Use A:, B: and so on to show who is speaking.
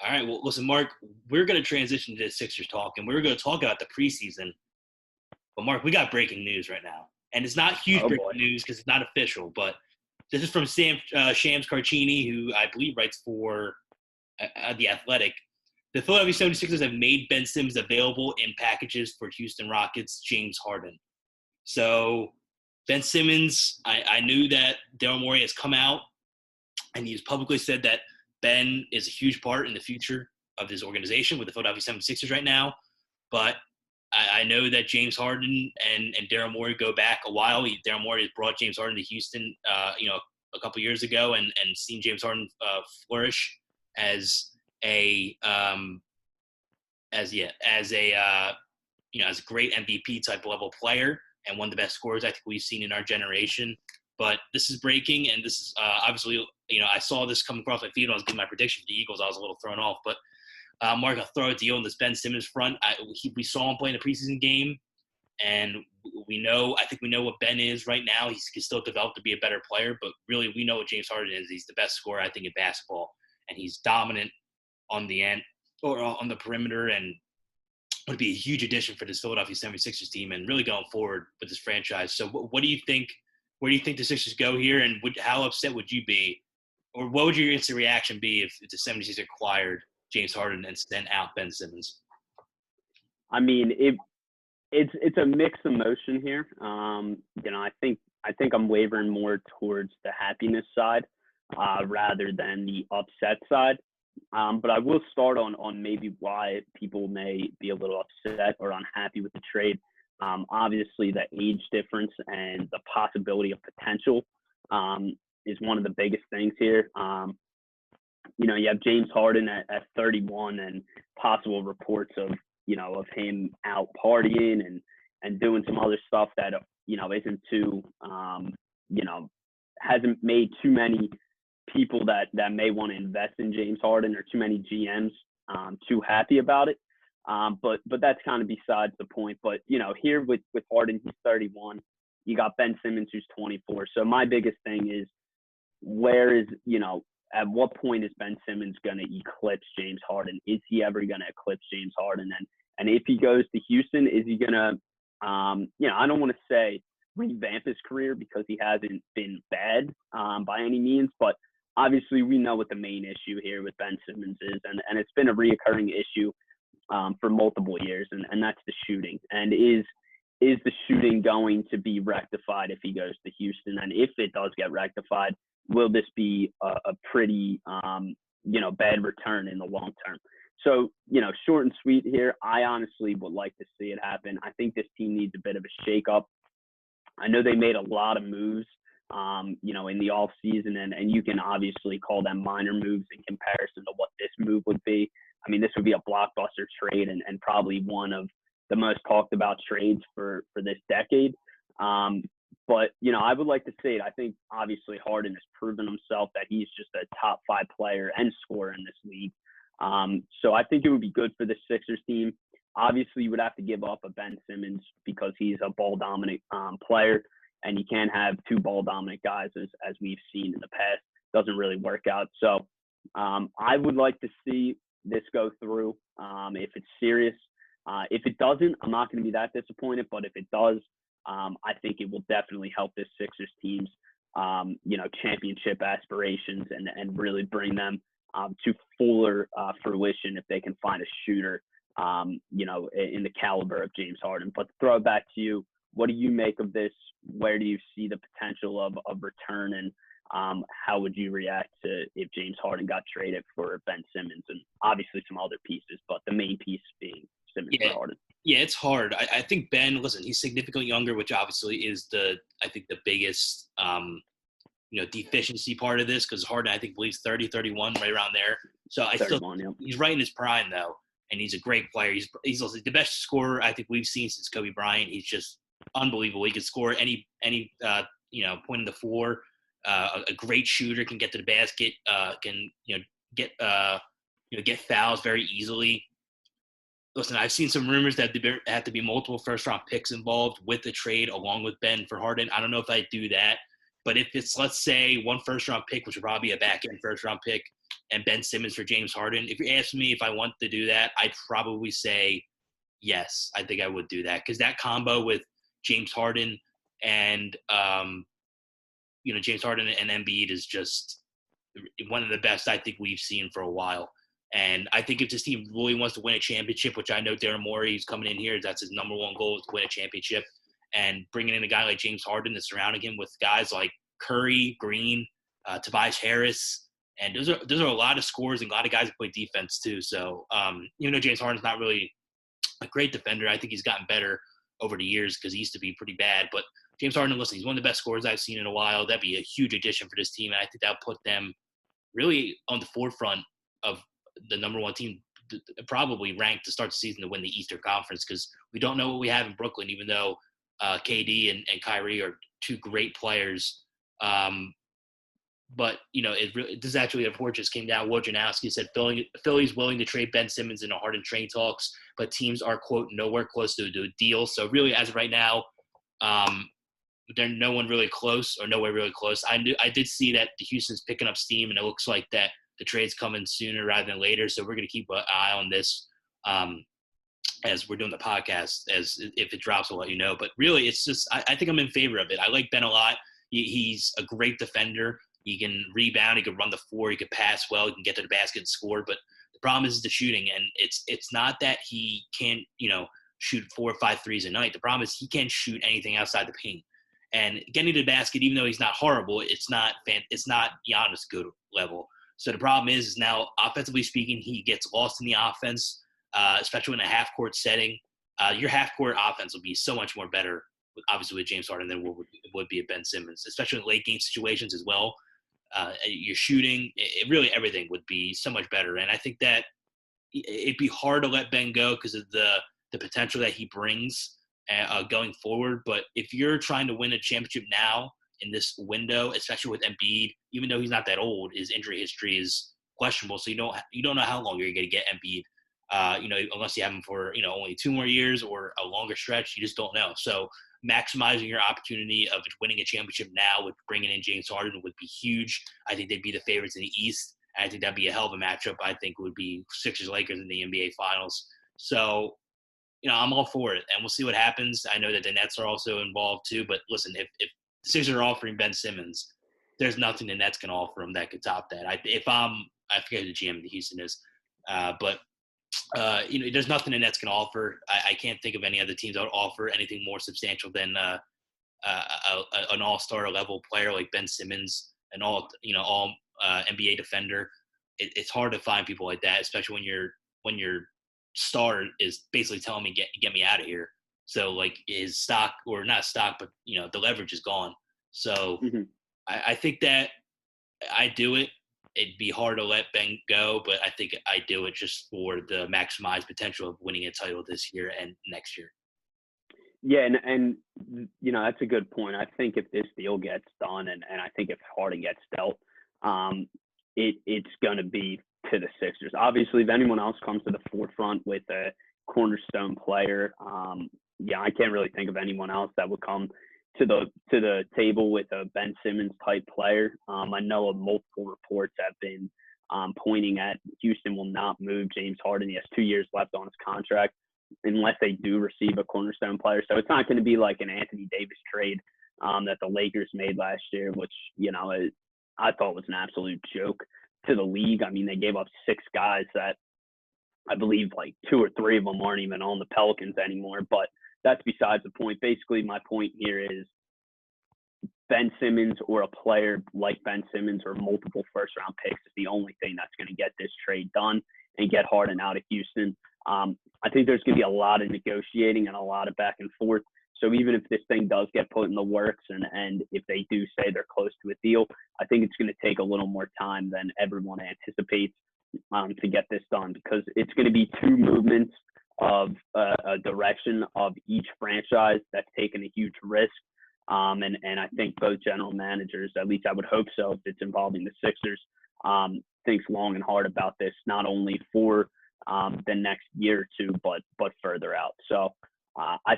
A: All right. Well, listen, Mark, we're going to transition to the Sixers talk, and we're going to talk about the preseason. But, Mark, we got breaking news right now. And it's not huge
B: Oh
A: breaking
B: boy.
A: news because it's not official, but this is from Shams Carcini, who I believe writes for The Athletic. The Philadelphia 76ers have made Ben Simmons available in packages for Houston Rockets' James Harden. So Ben Simmons, I knew that Daryl Morey has come out and he's publicly said that Ben is a huge part in the future of this organization with the Philadelphia 76ers right now. But I know that James Harden and Daryl Morey go back a while. Daryl Morey has brought James Harden to Houston, a couple years ago, and seen James Harden flourish as a as a great MVP type level player and one of the best scorers I think we've seen in our generation. But this is breaking, and this is obviously, I saw this come across my feed when I was giving my prediction for the Eagles. I was a little thrown off, but Mark, I'll throw a deal on this Ben Simmons front. We saw him play in a preseason game, and I think we know what Ben is right now. He can still develop to be a better player, but really we know what James Harden is. He's the best scorer, I think, in basketball, and he's dominant on the end or on the perimeter, and would be a huge addition for this Philadelphia 76ers team and really going forward with this franchise. So what do you think? Where do you think the Sixers go here, and how upset would you be, or what would your instant reaction be if the 76ers acquired James Harden and sent out Ben Simmons?
B: I mean, it's a mixed emotion here. I think I'm wavering more towards the happiness side rather than the upset side. But I will start on maybe why people may be a little upset or unhappy with the trade. Obviously, the age difference and the possibility of potential is one of the biggest things here. You have James Harden at 31 and possible reports of him out partying and doing some other stuff that, isn't too, hasn't made too many people that may want to invest in James Harden or too many GMs too happy about it. But that's kind of besides the point. But, here with Harden, he's 31. You got Ben Simmons, who's 24. So my biggest thing is at what point is Ben Simmons going to eclipse James Harden? Is he ever going to eclipse James Harden? And if he goes to Houston, is he going to, I don't want to say revamp his career because he hasn't been bad by any means, but obviously we know what the main issue here with Ben Simmons is, and it's been a reoccurring issue for multiple years, and that's the shooting. And is the shooting going to be rectified if he goes to Houston? And if it does get rectified, will this be a pretty, bad return in the long term? So, short and sweet here, I honestly would like to see it happen. I think this team needs a bit of a shakeup. I know they made a lot of moves, in the off season, and you can obviously call them minor moves in comparison to what this move would be. I mean, this would be a blockbuster trade and probably one of the most talked about trades for this decade. But, I would like to see it. I think obviously Harden has proven himself that he's just a top 5 player and scorer in this league. So I think it would be good for the Sixers team. Obviously, you would have to give up a Ben Simmons because he's a ball-dominant player, and you can't have 2 ball-dominant guys as we've seen in the past. Doesn't really work out. So I would like to see this go through if it's serious. If it doesn't, I'm not going to be that disappointed. But if it does, I think it will definitely help this Sixers team's, championship aspirations and really bring them to fuller fruition if they can find a shooter, in the caliber of James Harden. But to throw it back to you, what do you make of this? Where do you see the potential of return, and how would you react to if James Harden got traded for Ben Simmons and obviously some other pieces, but the main piece being Simmons for Harden?
A: Yeah, it's hard. I think Ben, listen, he's significantly younger, which obviously is the biggest, deficiency part of this, because Harden, I think, believes 30, 31, right around there. So he's right in his prime, though, and he's a great player. He's also the best scorer I think we've seen since Kobe Bryant. He's just unbelievable. He can score any point in the floor. A great shooter, can get to the basket, can get fouls very easily. Listen, I've seen some rumors that there have to be multiple first-round picks involved with the trade along with Ben for Harden. I don't know if I'd do that. But if it's, let's say, one first-round pick, which would probably be a back-end first-round pick, and Ben Simmons for James Harden. If you ask me if I want to do that, I'd probably say yes. I think I would do that because that combo with James Harden and James Harden and Embiid is just one of the best I think we've seen for a while. And I think if this team really wants to win a championship, which I know Daryl Morey is coming in here, that's his number one goal is to win a championship. And bringing in a guy like James Harden and surrounding him with guys like Curry, Green, Tobias Harris, and those are a lot of scores and a lot of guys that play defense too. So even though James Harden's not really a great defender, I think he's gotten better over the years because he used to be pretty bad. But James Harden, listen, he's one of the best scorers I've seen in a while. That'd be a huge addition for this team, and I think that'll put them really on the forefront of the number one team, probably ranked to start the season to win the Eastern Conference because we don't know what we have in Brooklyn, even though KD and Kyrie are two great players. But, this actually, the report just came down. Wojnarowski said Philly's willing to trade Ben Simmons in a Harden trade talks, but teams are, quote, nowhere close to a deal. So really, as of right now, there's no one really close or nowhere really close. I did see that the Houston's picking up steam, and it looks like that the trade's coming sooner rather than later. So we're going to keep an eye on this as we're doing the podcast. As if it drops, we'll let you know. But really, it's just I think I'm in favor of it. I like Ben a lot. He's a great defender. He can rebound. He can run the floor. He can pass well. He can get to the basket and score. But the problem is the shooting, and it's not that he can't shoot 4 or 5 threes a night. The problem is he can't shoot anything outside the paint. And getting to the basket, even though he's not horrible, it's not Giannis good level. So the problem is now, offensively speaking, he gets lost in the offense, especially in a half-court setting. Your half-court offense will be so much more better, obviously, with James Harden than would be a Ben Simmons, especially in late-game situations as well. Your shooting, really everything would be so much better. And I think that it'd be hard to let Ben go because of the potential that he brings going forward. But if you're trying to win a championship now in this window, especially with Embiid, even though he's not that old, his injury history is questionable. So you don't know how long you're going to get Embiid. Unless you have him for only 2 more years or a longer stretch, you just don't know. So maximizing your opportunity of winning a championship now with bringing in James Harden would be huge. I think they'd be the favorites in the East. And I think that'd be a hell of a matchup. I think would be Sixers-Lakers in the NBA Finals. So, I'm all for it, and we'll see what happens. I know that the Nets are also involved too. But listen, if the Sixers are offering Ben Simmons, there's nothing the Nets can offer him that could top that. I forget who the GM of the Houston is, but there's nothing the Nets can offer. I can't think of any other teams that would offer anything more substantial than an all-star level player like Ben Simmons, an all NBA defender. It's hard to find people like that, especially when your star is basically telling me get me out of here. So like his stock, or not stock, but the leverage is gone. So I think that I do it. It'd be hard to let Ben go, but I think I do it just for the maximized potential of winning a title this year and next year.
B: Yeah, and that's a good point. I think if this deal gets done, and I think if Harden gets dealt, it's going to be to the Sixers. Obviously, if anyone else comes to the forefront with a cornerstone player, I can't really think of anyone else that would come to the table with a Ben Simmons type player. I know multiple reports have been pointing at Houston will not move James Harden. He has 2 years left on his contract unless they do receive a cornerstone player. So it's not going to be like an Anthony Davis trade that the Lakers made last year, which, I thought was an absolute joke to the league. I mean, they gave up 6 guys that I believe like 2 or 3 of them aren't even on the Pelicans anymore, but that's besides the point. Basically, my point here is Ben Simmons or a player like Ben Simmons or multiple first-round picks is the only thing that's going to get this trade done and get Harden out of Houston. I think there's going to be a lot of negotiating and a lot of back and forth. So even if this thing does get put in the works and if they do say they're close to a deal, I think it's going to take a little more time than everyone anticipates to get this done, because it's going to be 2 movements of a direction of each franchise that's taken a huge risk. And I think both general managers, at least I would hope so, if it's involving the Sixers, thinks long and hard about this, not only for the next year or 2, but further out. So I